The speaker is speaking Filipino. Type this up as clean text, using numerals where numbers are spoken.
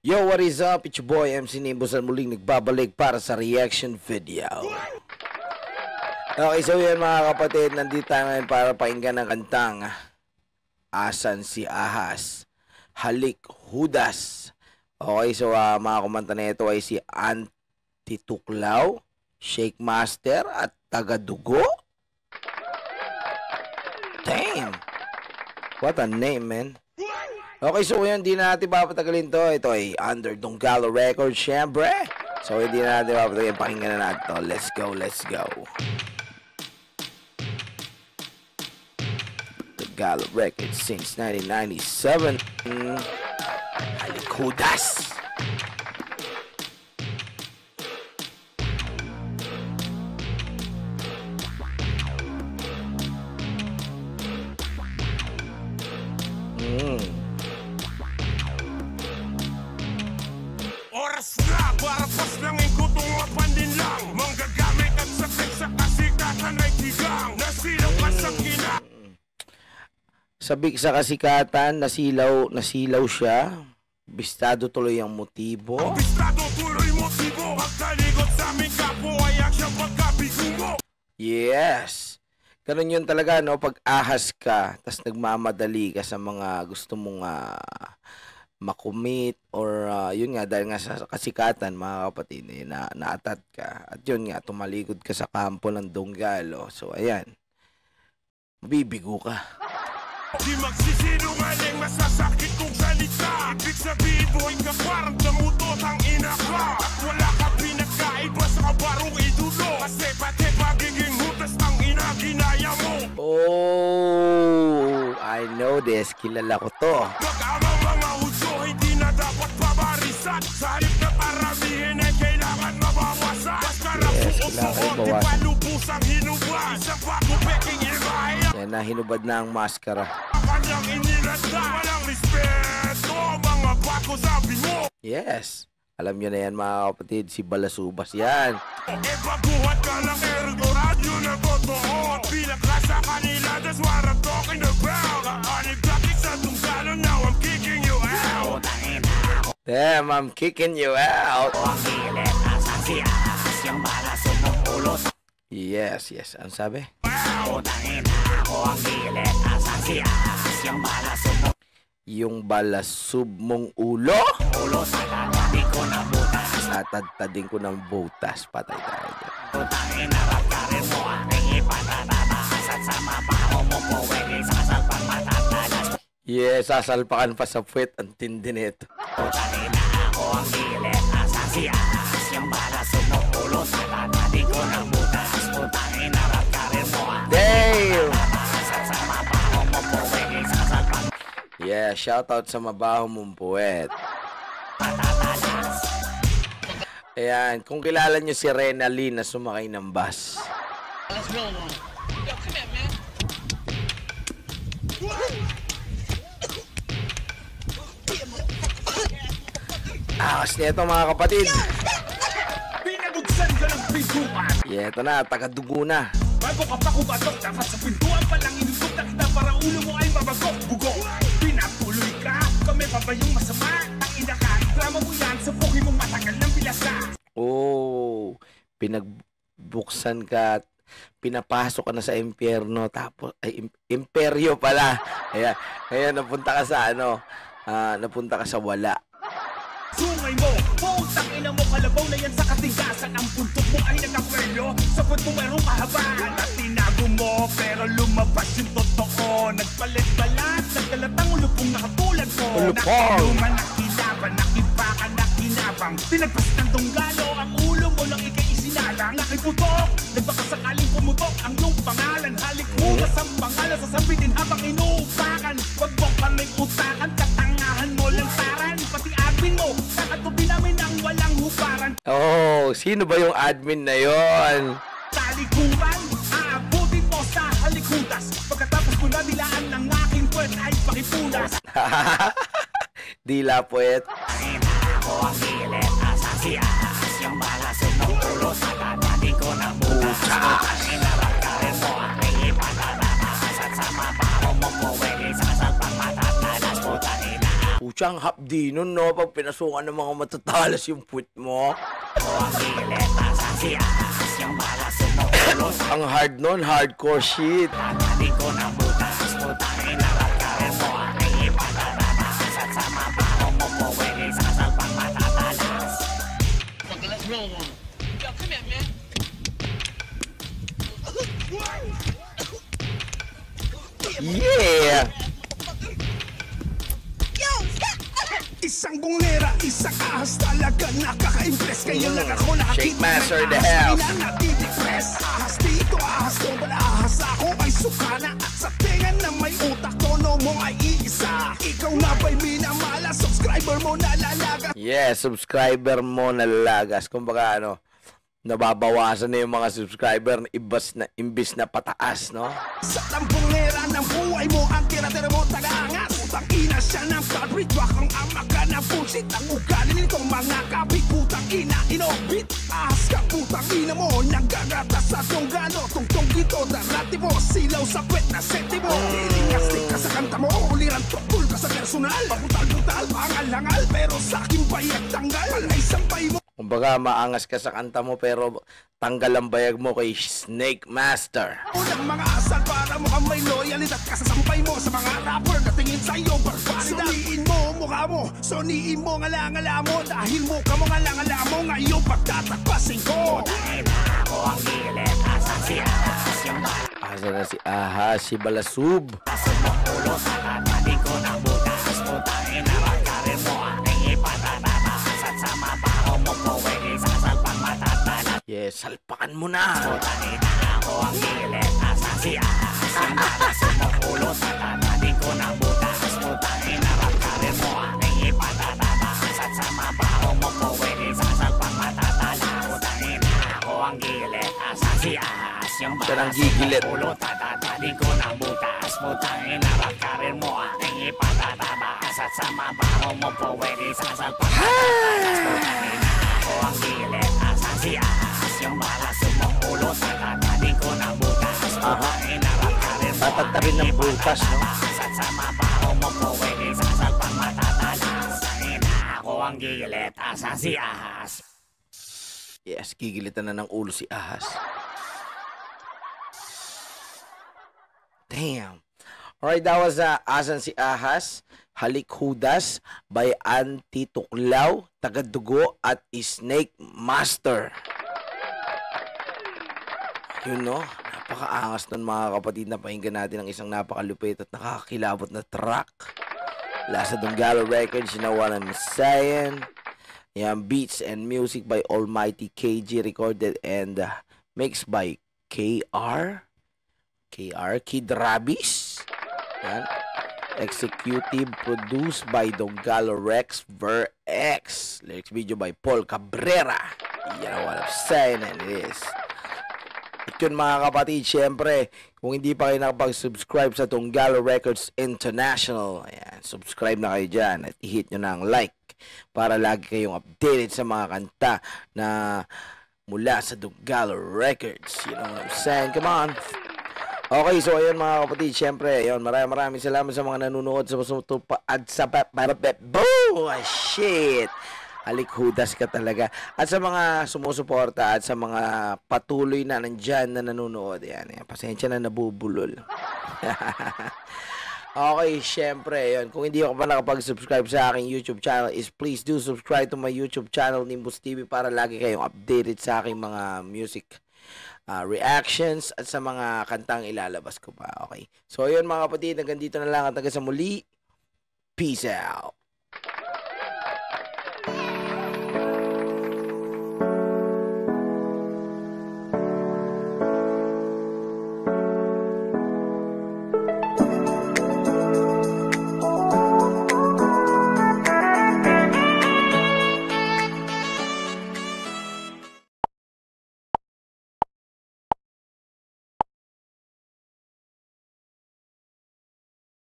Yo, what is up? It's your boy MC Nimbus at muling nagbabalik para sa reaction video. Okay, so yan mga kapatid, nandito tayo ngayon para pakinggan ng kantang Asan si Ahas, Halik Judas. Okay, so mga kumanta na ito ay si Antituklaw, Shake Master at Tagadugo. Damn! What a name, man. Okay, so yun, hindi na natin papatagalin to. Ito ay under Donggalo Records, syempre. So hindi na natin papatagalin. Pakinggan na natin to. Let's go, let's go. Donggalo Records since 1997. Halik Judas. Oras na para pas ng ikutong mapandin lang. Manggagamit at sakit sa kasikatan ay tigang. Nasilaw ka sa kina. Sabik sa kasikatan, nasilaw siya. Bistado tuloy ang motibo. Bistado tuloy motibo. Pagkaligot sa aming kapo ay ang siyang pagkabigungo. Yes. Ganun yun talaga, no? Pag ahas ka, tas nagmamadali ka sa mga gusto mong makumit or yun nga, dahil nga sa kasikatan, mga kapatid, naatat ka. At yun nga, tumalikod ka sa kampo ng Donggalo. So, ayan. Mabibigo ka. Di magsisinungaling, masasakit kong salita. Ibig sabihin, buhay ka parang damutot ang ina ka. At wala ka pinagkaiba sa kabarong idulo. Kasi pati pagiging hutas ang ina ginaya mo. Oh, I know this. Kilala ko to. Pag-amang mga uso, hindi na dapat pabarisan. Sa halip na paramihin ay kailangan mabawasan. Basta na suot-suot, di pa lubusang hinubad. Isang bago peking ilmaya. Yan na, hinubad na ang maskara. Kanyang inilanda, walang respeto. Mga bago sabi mo. Yes. Alam nyo na yan, mga kapatid. Si Balasubas yan. E baguhat ka ng ergo, radyo na totoo. At bilang ka sa kanila, that's what I'm talking about. Kaanib dakik sa Donggalo, now I'm kicking you out. Damn, I'm kicking you out. Yes, yes. Ano sabi? Yung balasub mong ulo? Tatadtadin ko ng butas. Patay tayo dyan. Yes, sasalpakan pa sa puwet. Ang tindi nito. Damn! Yeah, shoutout sa mabaho mong puwet. Ayan, kung kilala nyo si Rena Lee na sumakay ng bus. Akas nito mga kapatid. Pinagugsan ka ng pintuan. Yeah, ito na, tagadugo na. Bago ka pa kumatok, dapat sa pintuan pa lang inusok na kita para ulo mo ay mabagok-bugok. Pinatuloy ka, kami pa ba yung masama? Ang ina ka, drama mo yan, subukin mong matagal ng pilasa. Oh, pinagbuksan ka at pinapasok ka na sa impyerno, tapos, ay, imperyo pala. Ayan, napunta ka sa napunta ka sa wala. Sungay mo, putang ina mo, kalabaw na yan sa katigasan. Ang puntok mo ay nagkakwelyo, sa puwet mo mayroong kahabaan. At tinago mo, pero lumabas yung totoo. Nagpalit-balat, nagkalatang ulupong nakatulad ko. Nakiluman, nakilaban, nakipakan, nakinabang. Pinagpas ng Donggalo, ang ulo mo lang ikay isinalang. Nakiputok, nagbakasakaling pumutok ang iyong pangalan. Halik Judas ang pangalan, sasabitin habang inuupakan. Wag mo kaming utakan, katangahan mo lang taran. Pati admin mo, kakatubin namin ang walang hubaran. Oh, sino ba yung admin na yon? Talikuran, aabutin mo sa Halik Judas. Pagkatapos ko na dilaan ng aking puwet ay pakipunas. Dila puwet. Ako ang gilit, asan si Ahas? Yung balasog ng ulo sa tatadi ko ng butas. Ang inarap ka rin mo, aking ipatatakas. At sa mabaho mo po, wili sa salpang matatalas. Putang ina. Puchang hapdi nun, no? Pag pinasukan ng mga matatalas yung puwit mo. Ang gilit, asan si ahas, yung balas sumulot. Ang hard nun, hardcore shit. Tatali ko ng butas, putang inarat ka rin mo aking ipatataas. At sa mabaho mo po, pwede sasalpang matatalas. Let's roll one. Yo, come here, man. Yeah! Isang bungera, isang ahas talaga nakaka-impress. Kaya lang ako Shake nakakita Master ng the ahas, house. di na natidepress. Ahas dito, ahas doon, wala ahas ako ay sukana. At sa tenga na may utak, tono mo ay iisa. Ikaw na ba'y minamala, subscriber mo nalalaga. Yeah, subscriber mo nalalagas. Kumbaga, nababawasan na yung mga subscriber imbis na pataas, no? Sa tambungera ng buhay mo, ang tira-tira mo taga-angas. Putang ina siya ng culprit, wakang ama ka ng bullshit. Ang ugali nitong mga kapit, putang ina, inobit. Ahas ka, putang ina mo, nanggagata sa tunggano. Tungtong ito, darati mo, silaw sa puwet na seti mo. Ilingastik ka sa kanta mo, uliran tukul ka sa personal. Pabutal-butal, pangal-hangal, pero sa akin bayag tanggal. Palay sampay mo. Kumbaga, maangas ka sa kanta mo pero tanggal ang bayag mo kay Snake Master. Unang mga asal para mukhang may loyalidad ka sa sampay mo sa mga rapper na tingin sa'yo barbaridad. Suniin mo mukha mo, suniin mo ngala-ngala mo. Dahil mukha mo ngala-ngala mo, ngayon pagtatakpasin ko. Ako ang gilit, asan si ahas, yung balas Asa na si Ahas, si Balasub. sumulo. Tatali ko ng butas, putang inarat ka rin mo aking ipatataas. At sa mabaho mo po, pwede sasalpang matatalas. Yes, salpakan mo na. Putang ina, ako ang gilit, asan si ahas, yung balas sumulo. Tatali ko ng butas, putang inarat ka rin mo aking ipatataas. At sa mabaho mo po, pwede sasalpang matatalas. Putang ina, ako ang gilit, asan si ahas, yung Siya nang balas gigilit. sumulo. Tatali ko ng butas, putang inarat ka rin mo aking ipatataas. At sa mabaho mo po, pwede sasalpang matatalas. Putang ina, ako ang gilit, asan si ahas, yung balas sumulo. Tatali ko ng butas, putang inarat ka rin mo Tatatapin ng butas, no? at sa mabaho mo po, pwede sasalpang matatalas. Putang ina, ako ang gilit, asan si ahas. Yes, gigilitan na ng ulo si Ahas. Damn. Alright, that was Asan si Ahas, Halik Hudas by Anti Tuklaw, Tagadugo at Snake Master. Yun, no? Napakaangas nun, mga kapatid, na pakinggan natin ang isang napakalupit at nakakakilabot na track. Lasa Donggala Records, you know what I'm saying? Yan, beats and music by Almighty KG, recorded and mixed by KR Kid Rabis. Yan. Executive produced by Donggala Rex Ver X. Lyrics video by Paul Cabrera. You know what I'm saying, and it is. At yun, mga kapatid, syempre, kung hindi pa kayo nakapag-subscribe sa Donggala Records International, ayan, subscribe na kayo dyan at i-hit nyo na ang like para lagi kayong updated sa mga kanta na mula sa Donggala Records. You know what I'm saying? Come on! Okay, so ayun, mga kapatid, syempre, ayun, maraming salamat sa mga nanonood sa at sa boo! Shit! Halik Hudas ka talaga. At sa mga sumusuporta at sa mga patuloy na nandyan na nanonood, yan, pasensya na nabubulol. Okay, syempre, yun. Kung hindi ako pa nakapag-subscribe sa aking YouTube channel, is please do subscribe to my YouTube channel, Nimbus TV, para lagi kayong updated sa aking mga music reactions at sa mga kantang ilalabas ko pa. Okay. So, yun, mga kapatid, hanggang dito na lang at hanggang sa muli. Peace out.